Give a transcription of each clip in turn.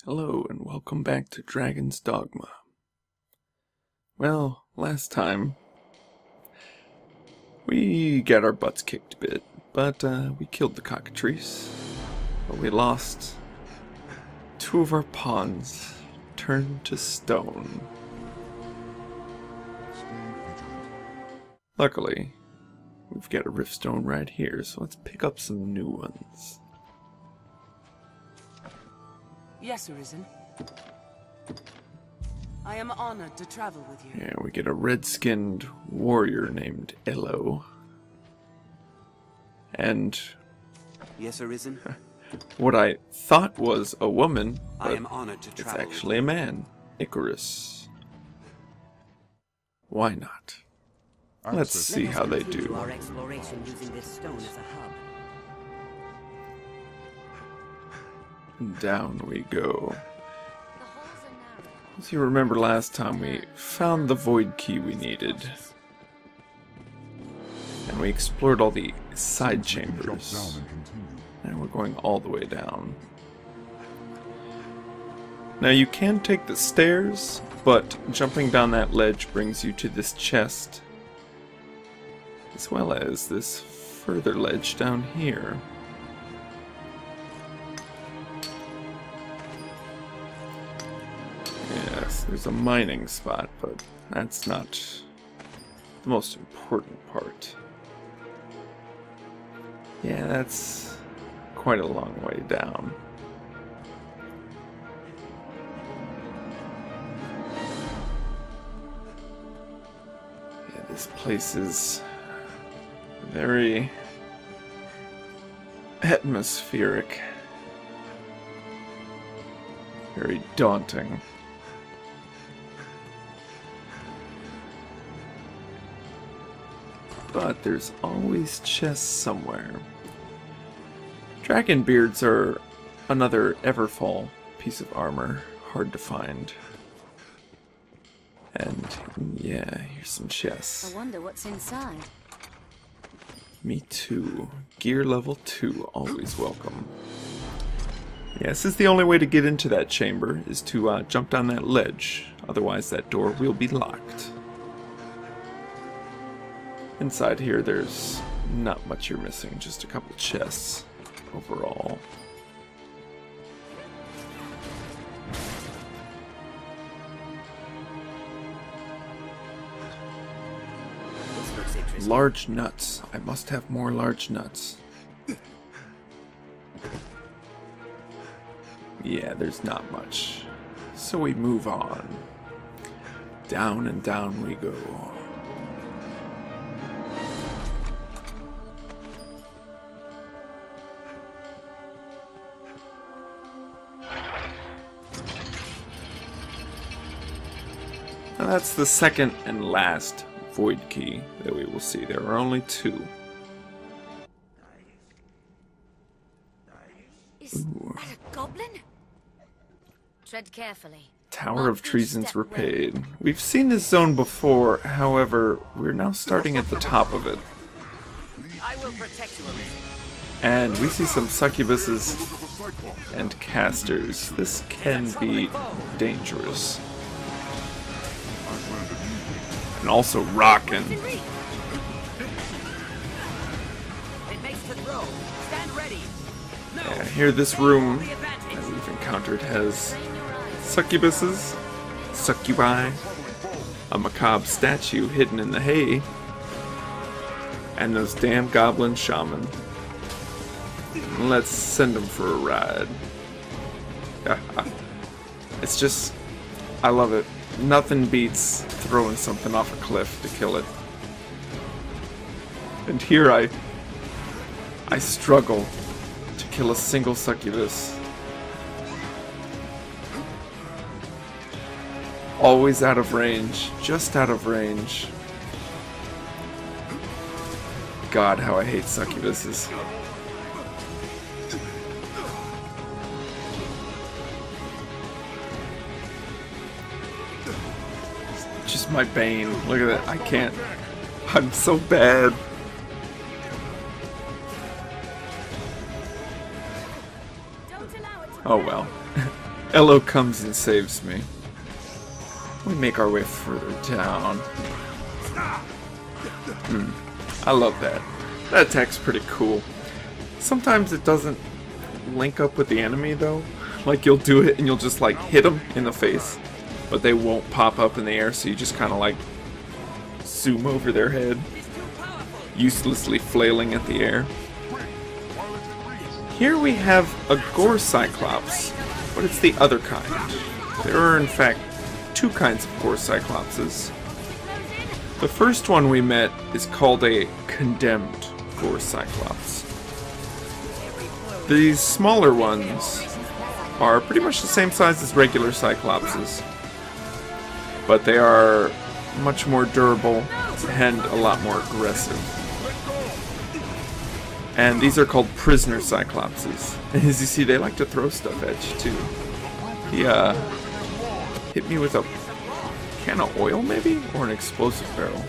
Hello and welcome back to Dragon's Dogma. Well, last time we got our butts kicked a bit, but we killed the cockatrice, but we lost two of our pawns, turned to stone. Luckily, we've got a riftstone right here, so let's pick up some new ones. Yes, Arisen. I am honored to travel with you. Yeah, we get a red-skinned warrior named Elo. And yes, Arisen. What I thought was a woman, I am honored to travel. It's actually a man, Icarus. Why not? Let's see how they do. Our exploration using this stone as a hub. And down we go. As you remember last time, we found the void key we needed. And we explored all the side chambers. And we're going all the way down. Now you can take the stairs, but jumping down that ledge brings you to this chest, as well as this further ledge down here. Yes, there's a mining spot, but that's not the most important part. Yeah, that's quite a long way down. Yeah, this place is very atmospheric, very daunting. But there's always chests somewhere. Dragon beards are another Everfall piece of armor, hard to find. And yeah, here's some chests. I wonder what's inside. Me too. Gear level 2, always welcome. Yeah, this is the only way to get into that chamber, is to jump down that ledge. Otherwise that door will be locked. Inside here, there's not much you're missing, just a couple chests overall. Large nuts. I must have more large nuts. Yeah, there's not much. So we move on. Down and down we go. Now that's the second and last void key that we will see. There are only two. Is that a goblin? Tread carefully. Tower of Treasons Repaid. We've seen this zone before, however, we're now starting at the top of it. I will protect you, Arisen. And we see some succubuses and casters. This can be dangerous. And also rockin'. It makes the throw. Stand ready. Yeah, here this room that we've encountered has succubuses, succubi, a macabre statue hidden in the hay, and those damn goblin shaman. Let's send them for a ride. It's just, I love it. Nothing beats throwing something off a cliff to kill it. And here I struggle to kill a single succubus. Always out of range, just out of range. God, how I hate succubuses. Just my bane. Look at that. I can't. I'm so bad. Oh well. Elo comes and saves me. We make our way further down. I love that. That attack's pretty cool. Sometimes it doesn't link up with the enemy though. Like you'll do it and you'll just like hit them in the face, but they won't pop up in the air, so you just kind of like zoom over their head, uselessly flailing at the air. Here we have a Gore Cyclops, but it's the other kind. There are in fact two kinds of Gore Cyclopses. The first one we met is called a condemned Gore Cyclops. These smaller ones are pretty much the same size as regular Cyclopses, but they are much more durable and a lot more aggressive. And these are called prisoner Cyclopses. And as you see, they like to throw stuff at you too. He hit me with a can of oil maybe? Or an explosive barrel.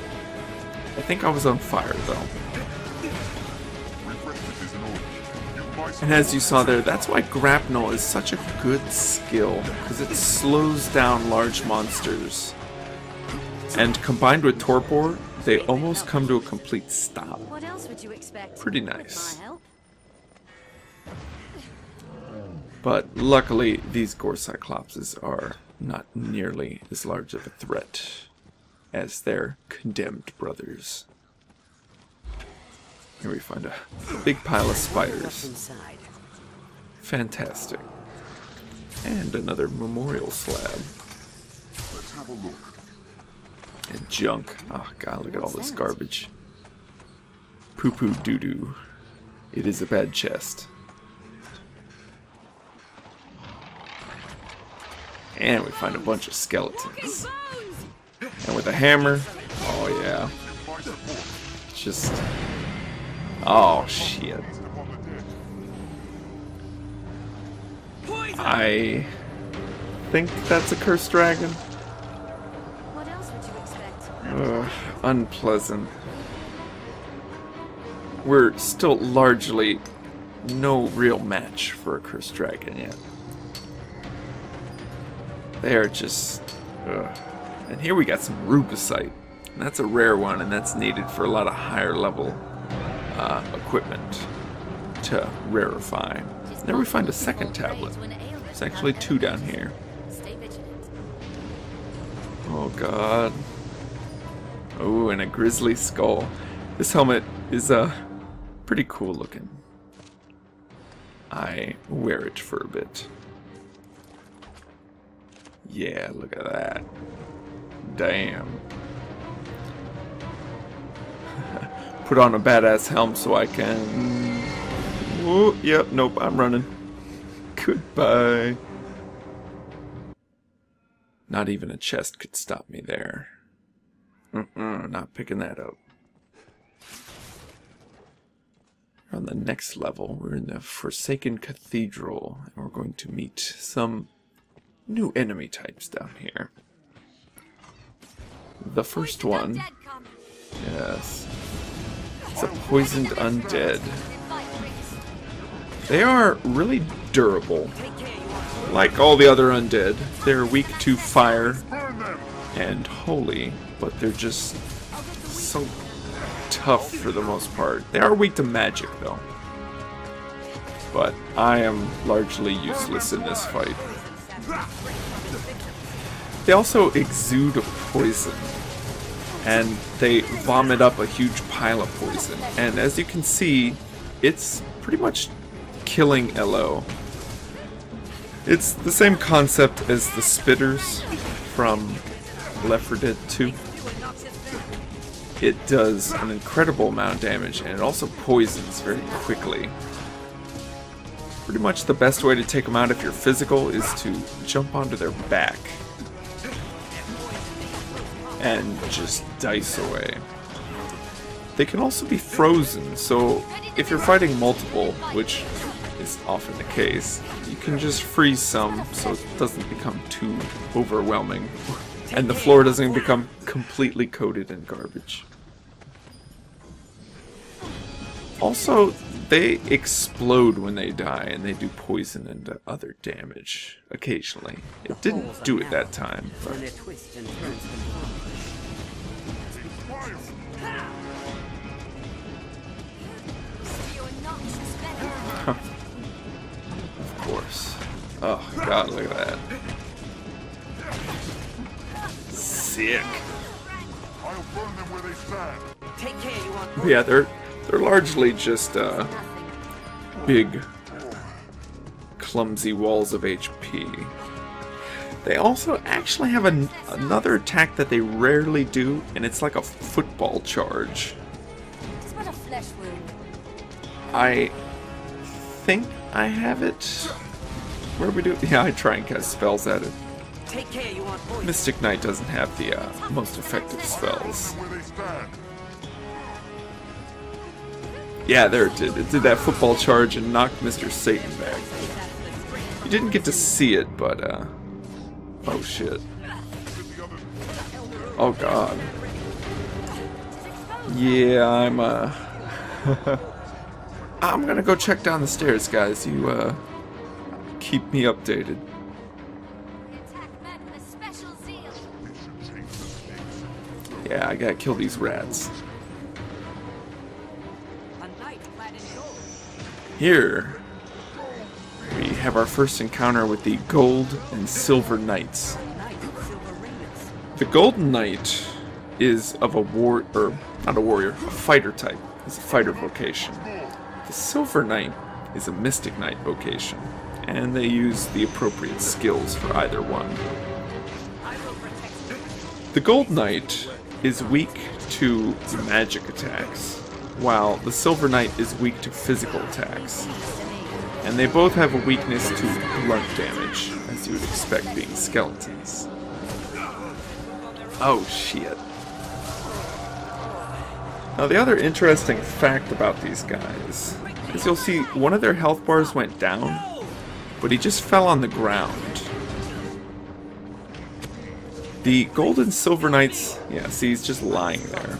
I think I was on fire though. And as you saw there, that's why grapnel is such a good skill, because it slows down large monsters. And combined with torpor, they almost come to a complete stop. What else would you expect? Pretty nice. With my help? But luckily, these Gore Cyclopses are not nearly as large of a threat as their condemned brothers. Here we find a big pile of spiders. Inside. Fantastic. And another memorial slab. Let's have a look. And junk. Oh god, look at all this garbage. Poo-poo doo-doo. It is a bad chest. And we find a bunch of skeletons. And with a hammer, oh yeah. Just... oh shit. I think that's a cursed dragon. What else would you expect? Ugh, unpleasant. We're still largely no real match for a cursed dragon yet. They are just... ugh. And here we got some rubicite. And that's a rare one, and that's needed for a lot of higher level equipment to rarefy. There we find a second tablet. There's actually two down here. Stay vigilant. Oh god. Oh, and a grizzly skull. This helmet is pretty cool looking. I wear it for a bit. Yeah, look at that. Damn. Put on a badass helm so I can... oh, yep, nope, I'm running. Goodbye. Not even a chest could stop me there. Not picking that up. On the next level, we're in the Forsaken Cathedral, and we're going to meet some new enemy types down here. The first one, yes, it's a poisoned undead. They are really durable. Like all the other undead, they're weak to fire and holy, but they're just so tough for the most part. They are weak to magic though. But I am largely useless in this fight. They also exude poison, and they vomit up a huge pile of poison. And as you can see, it's pretty much killing Elo. It's the same concept as the spitters from Left 4 Dead 2. It does an incredible amount of damage, and it also poisons very quickly. Pretty much the best way to take them out if you're physical is to jump onto their back and just dice away. They can also be frozen, so if you're fighting multiple, which is often the case, you can just freeze some so it doesn't become too overwhelming and the floor doesn't become completely coated in garbage. Also, they explode when they die, and they do poison and other damage occasionally. It didn't do it that time, When but their twist and turns them harmless. of course. Oh god, look at that. Sick. I'll burn them where they stand. Take care, you want But yeah, they're largely just big, clumsy walls of HP. They also actually have another attack that they rarely do, and it's like a football charge. It's but a flesh wound. I think I have it. Where do we do? Yeah, I try and cast spells at it. Take care, you want poison. Mystic Knight doesn't have the most effective spells. Where they stand. Yeah, there it did. It did that football charge and knocked Mr. Satan back. You didn't get to see it, but oh shit. Oh god. Yeah, I'm gonna go check down the stairs, guys. You keep me updated. We attack men with a special zeal. Yeah, I gotta kill these rats. A knight clad in gold. Here, we have our first encounter with the Gold and Silver Knights. Knight with silver ringlets. The Golden Knight is of not a warrior, a fighter type. It's a fighter vocation. The Silver Knight is a Mystic Knight vocation, and they use the appropriate skills for either one. I will protect you. The Gold Knight is weak to magic attacks, while the Silver Knight is weak to physical attacks. And they both have a weakness to blunt damage, as you would expect being skeletons. Oh shit. Now the other interesting fact about these guys is you'll see one of their health bars went down, but he just fell on the ground. The Gold and Silver Knights, yeah, see, he's just lying there.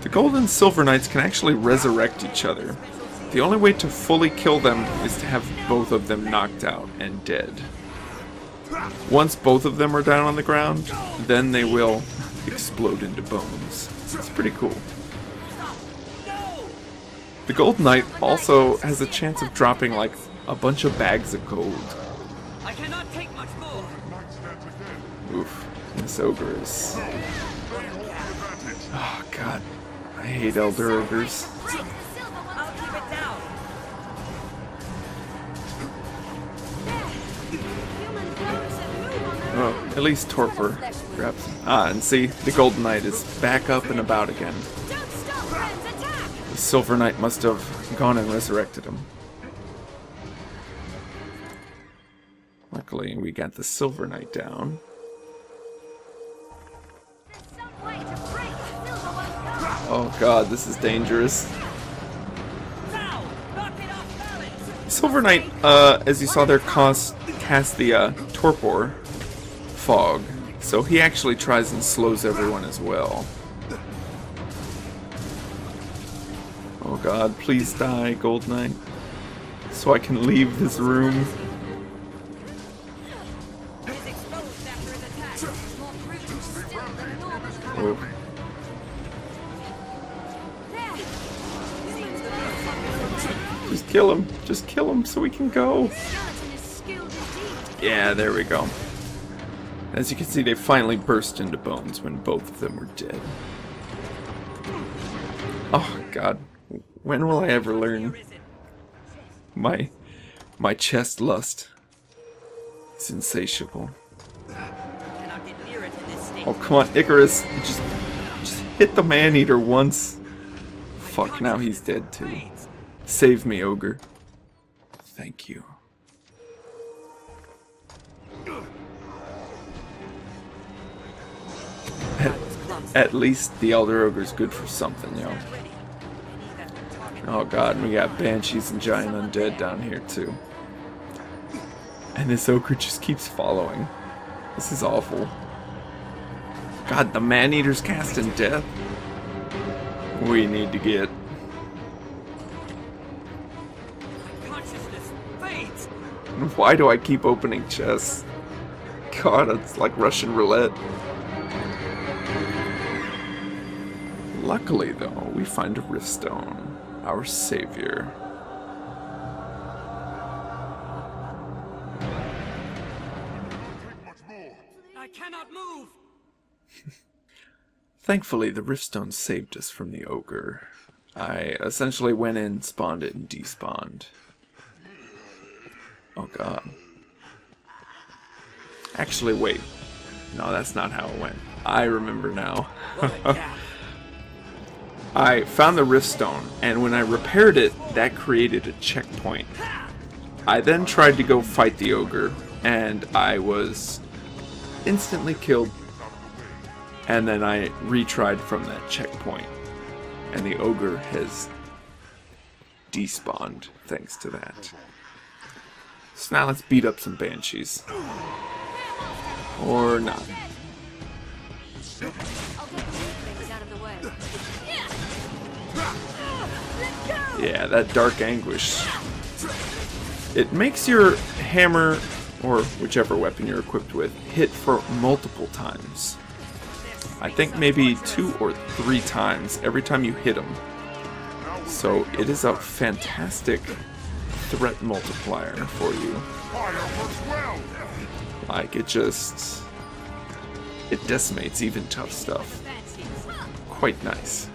The Gold and Silver Knights can actually resurrect each other. The only way to fully kill them is to have both of them knocked out and dead. Once both of them are down on the ground, then they will explode into bones. It's pretty cool. The Gold Knight also has a chance of dropping like a bunch of bags of gold. I cannot take much more. Oof, this ogre is... Oh god, I hate elder ogres. I'll keep it down. Oh, at least torpor grabs him. Ah, and see, the Golden Knight is back up and about again. Don't stop, friends! Attack! The Silver Knight must have gone and resurrected him. Luckily, we got the Silver Knight down. There's some way to break the silver one's guard. Oh god, this is dangerous. Now, knock it off balance. Silver Knight, as you saw there, cast the torpor fog, so he actually tries and slows everyone as well. Oh god, please die, Gold Knight, so I can leave this room. He's exposed after his attack. More brutish still than normal. Oh. There! Just kill him so we can go. Skeleton is skilled indeed. Yeah, there we go. As you can see, they finally burst into bones when both of them were dead. Oh god, when will I ever learn my chest lust? It's insatiable. Cannot get near it in this state. Oh come on, Icarus, just hit the man-eater once. Fuck, now he's dead too. Save me, ogre. Thank you. At least the Elder Ogre's good for something, yo. Oh god, we got Banshees and Giant Undead down here too. And this ogre just keeps following. This is awful. God, the Man-Eater's casting death. We need to get Why do I keep opening chests? God, it's like Russian roulette. Luckily, though, we find a riftstone, our savior. I cannot move. Thankfully, the riftstone saved us from the ogre. I essentially went in, spawned it, and despawned. Oh god. Actually, wait. No, that's not how it went. I remember now. I found the riftstone, and when I repaired it, that created a checkpoint. I then tried to go fight the ogre, and I was instantly killed. And then I retried from that checkpoint, and the ogre has despawned thanks to that. So now let's beat up some banshees. Or not. I'll get the weak things out of the way. Yeah, that dark anguish. It makes your hammer, or whichever weapon you're equipped with, hit for multiple times. I think maybe 2 or 3 times every time you hit them. So it is a fantastic threat multiplier for you. Like, it decimates even tough stuff. Quite nice.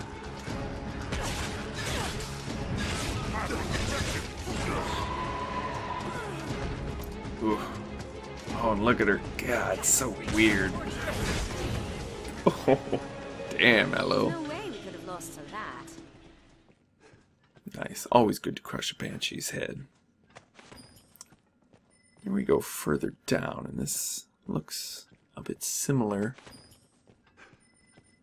Ooh. Oh, and look at her. God, it's so weird. Oh, damn, hello. No way we could have lost to that. Nice. Always good to crush a banshee's head. Here we go further down, and this looks a bit similar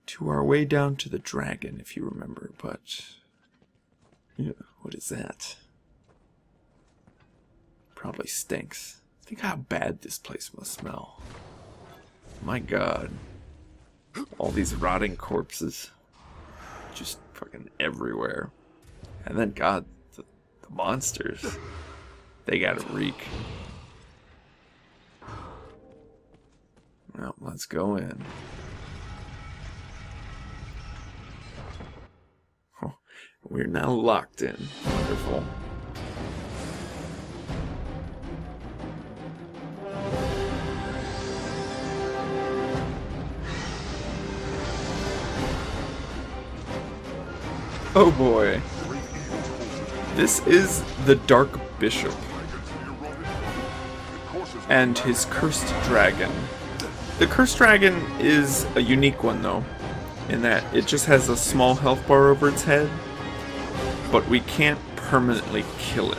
to our way down to the dragon, if you remember, but... yeah, what is that? Probably stinks. Think how bad this place must smell. My god. All these rotting corpses. Just fucking everywhere. And then, god, the monsters. They gotta reek. Well, let's go in. Oh, we're now locked in. Wonderful. Oh boy. This is the Dark Bishop. And his cursed dragon. The cursed dragon is a unique one though, in that it just has a small health bar over its head, but we can't permanently kill it.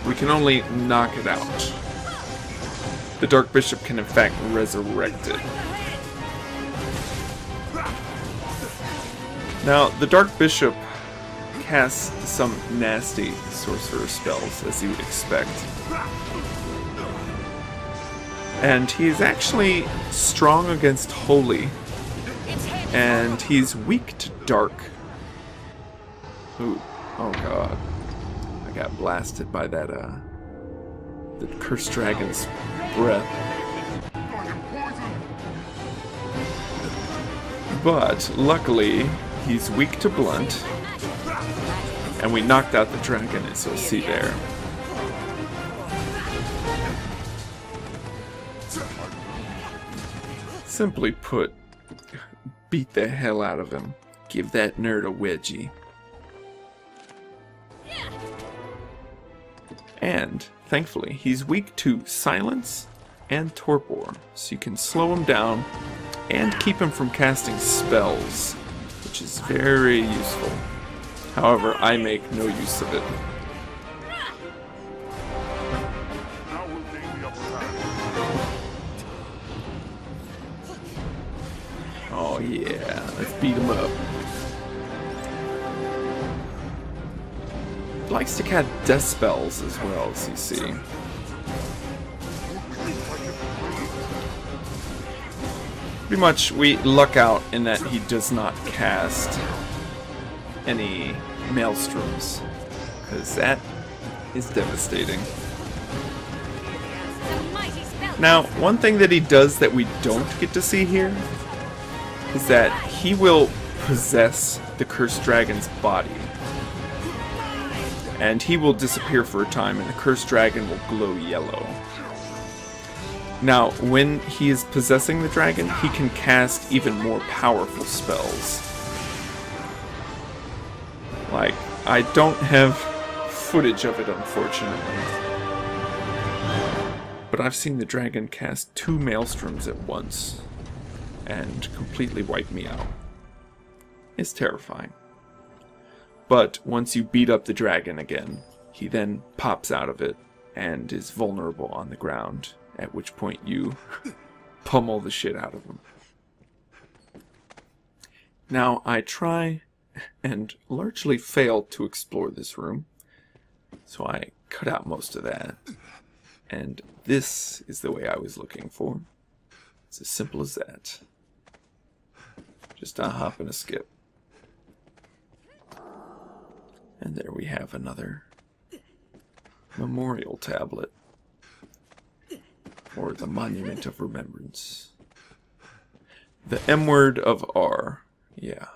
We can only knock it out. The Dark Bishop can in fact resurrect it. Now, the Dark Bishop casts some nasty sorcerer spells, as you would expect. And he is actually strong against holy, and he's weak to dark. Ooh, oh god. I got blasted by that, the cursed dragon's breath. But, luckily, he's weak to blunt, and we knocked out the dragon, as you'll see there. Simply put, beat the hell out of him. Give that nerd a wedgie. And, thankfully, he's weak to silence and torpor, so you can slow him down and keep him from casting spells, which is very useful. However, I make no use of it. Oh yeah, let's beat him up. He likes to cast death spells as well, as you see. Pretty much, we luck out in that he does not cast any maelstroms, because that is devastating. Now, one thing that he does that we don't get to see here is that he will possess the cursed dragon's body. And he will disappear for a time, and the cursed dragon will glow yellow. Now, when he is possessing the dragon, he can cast even more powerful spells. Like, I don't have footage of it, unfortunately. But I've seen the dragon cast 2 maelstroms at once, and completely wipe me out. It's terrifying. But once you beat up the dragon again, he then pops out of it and is vulnerable on the ground, at which point you pummel the shit out of him. Now, I try and largely fail to explore this room, so I cut out most of that. And this is the way I was looking for. It's as simple as that. Just a hop and a skip. And there we have another memorial tablet. Or the Monument of Remembrance. The M word of R. Yeah.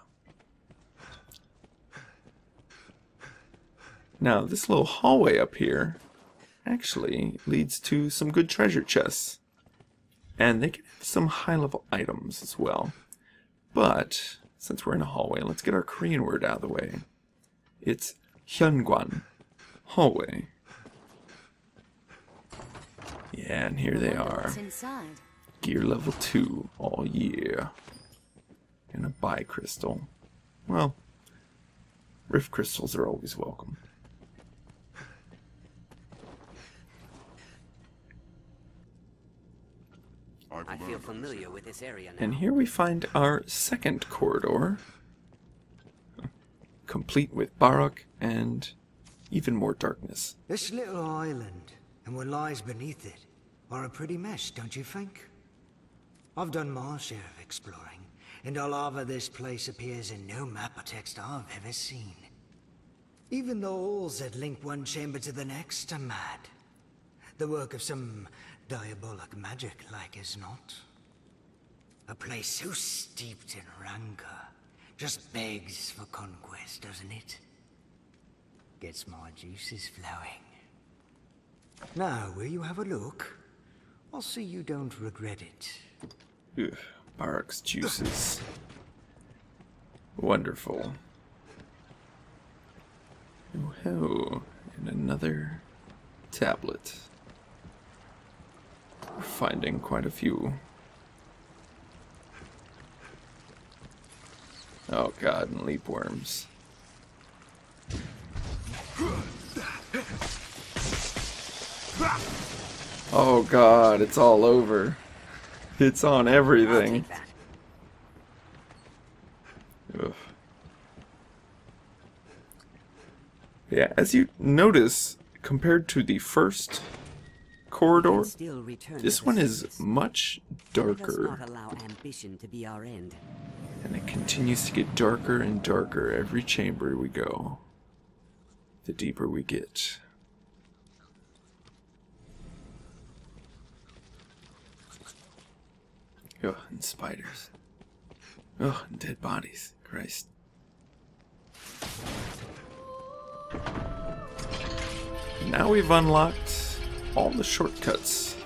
Now, this little hallway up here actually leads to some good treasure chests. And they can have some high-level items as well. But, since we're in a hallway, let's get our Korean word out of the way. It's hyungwan. Hallway. Yeah, and here they are. Gear level 2 all year. And a bi-crystal. Well, rift crystals are always welcome. I feel familiar with this area now. And here we find our second corridor. Complete with Barak and even more darkness. This little island and what lies beneath it are a pretty mess, don't you think? I've done my share of exploring, and all over this place appears in no map or text I've ever seen. Even the halls that link one chamber to the next are mad. The work of some diabolic magic, like as not. A place so steeped in rancor just begs for conquest, doesn't it? Gets my juices flowing. Now, will you have a look? I'll see you don't regret it. Ugh, Barak's juices. Wonderful. Oh, and another tablet. We're finding quite a few. Oh god, and leap worms. Oh god, it's all over. It's on everything. Ugh. Yeah, as you notice, compared to the first corridor, this one is much darker. Not allow ambition to be our end. And it continues to get darker and darker every chamber we go. The deeper we get. Oh, and spiders. Oh, and dead bodies. Christ. Now we've unlocked all the shortcuts.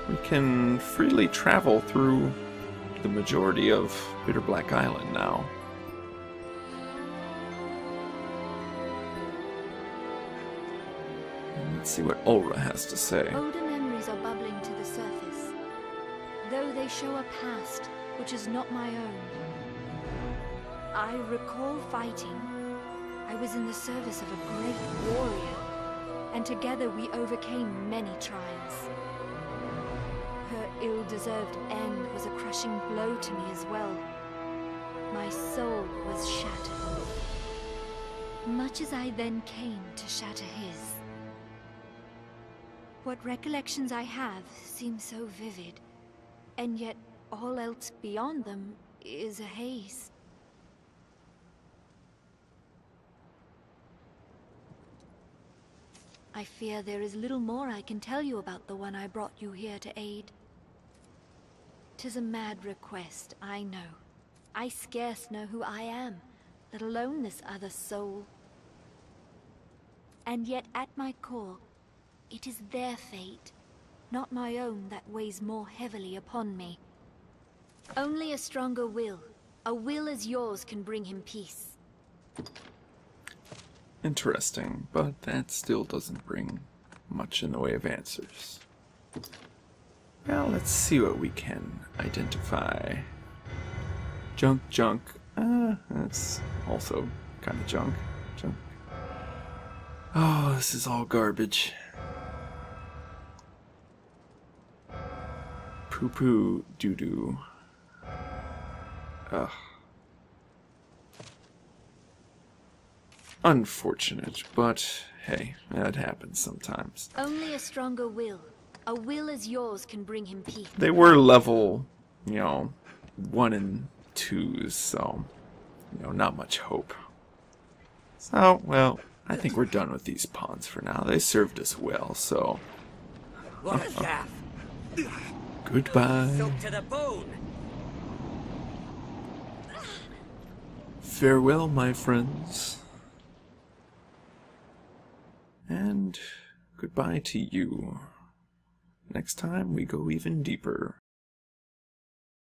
We can freely travel through the majority of Bitter Black Island now. Let's see what Ulra has to say. Older memories are bubbling to the surface, though they show a past which is not my own. I recall fighting. I was in the service of a great warrior, and together we overcame many trials. Her ill-deserved end was a crushing blow to me as well. My soul was shattered, much as I then came to shatter his. What recollections I have seem so vivid, and yet all else beyond them is a haze. I fear there is little more I can tell you about the one I brought you here to aid. 'Tis a mad request, I know. I scarce know who I am, let alone this other soul. And yet at my core, it is their fate, not my own, that weighs more heavily upon me. Only a stronger will, a will as yours, can bring him peace. Interesting, but that still doesn't bring much in the way of answers. Well, let's see what we can identify. Junk, junk. That's also kind of junk. Junk. Oh, this is all garbage. Poo-poo doo-doo. Ugh. Unfortunate, but hey, that happens sometimes. Only a stronger will, a will as yours, can bring him peace. They were level, 1 and 2s, so, not much hope. So, well, I think we're done with these pawns for now. They served us well, so... What a shaft! Goodbye. Soaked to the bone! Farewell, my friends. And goodbye to you. Next time we go even deeper.